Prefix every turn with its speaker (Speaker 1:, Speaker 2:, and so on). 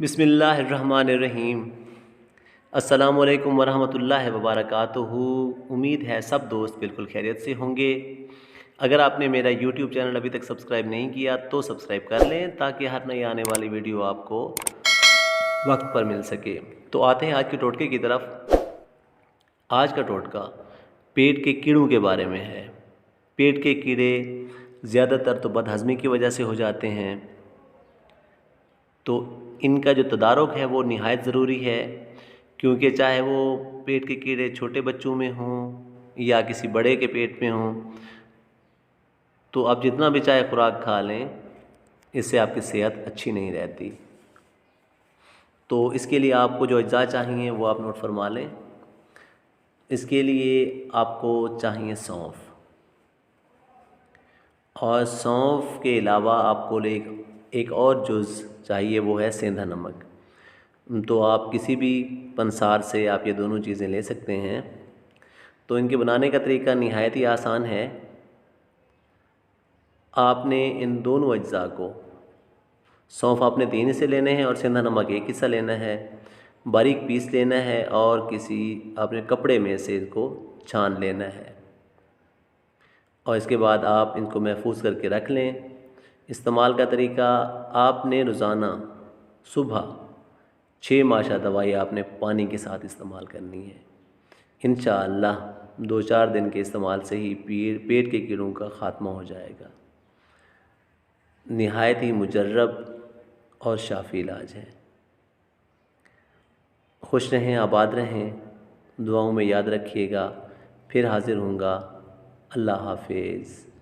Speaker 1: बिस्मिल्लाहिर्रहमानिर्रहीम। अस्सलामुअलैकुम वरहमतुल्लाहि वबरकातुहू। उम्मीद है सब दोस्त बिल्कुल खैरियत से होंगे। अगर आपने मेरा यूट्यूब चैनल अभी तक सब्सक्राइब नहीं किया तो सब्सक्राइब कर लें ताकि हर नई आने वाली वीडियो आपको वक्त पर मिल सके। तो आते हैं आज के टोटके की तरफ। आज का टोटका पेट के कीड़ों के बारे में है। पेट के कीड़े ज़्यादातर तो बदहज़मी की वजह से हो जाते हैं, तो इनका जो तदारुक है वो निहायत ज़रूरी है, क्योंकि चाहे वो पेट के कीड़े छोटे बच्चों में हों या किसी बड़े के पेट में हों, तो आप जितना भी चाहे खुराक खा लें, इससे आपकी सेहत अच्छी नहीं रहती। तो इसके लिए आपको जो अज्जा चाहिए वो आप नोट फरमा लें। इसके लिए आपको चाहिए सौंफ, और सौंफ के अलावा आपको एक और जुज़ चाहिए, वो है सेंधा नमक। तो आप किसी भी पंसार से आप ये दोनों चीज़ें ले सकते हैं। तो इनके बनाने का तरीका निहायत ही आसान है। आपने इन दोनों अज्जा को, सौंफ आपने 3 हिस्से लेने हैं और सेंधा नमक 1 हिस्सा लेना है, बारीक पीस लेना है और किसी आपने कपड़े में से इसको छान लेना है, और इसके बाद आप इनको महफूज करके रख लें। इस्तेमाल का तरीका, आपने रोज़ाना सुबह 6 माशा दवाई आपने पानी के साथ इस्तेमाल करनी है। इंशाअल्लाह 2-4 दिन के इस्तेमाल से ही पेट के कीड़ों का ख़ात्मा हो जाएगा। निहायत ही मुजर्रब और शाफ़ी इलाज है। खुश रहें, आबाद रहें, दुआओं में याद रखिएगा। फिर हाज़िर होऊंगा। अल्लाह हाफ़िज़।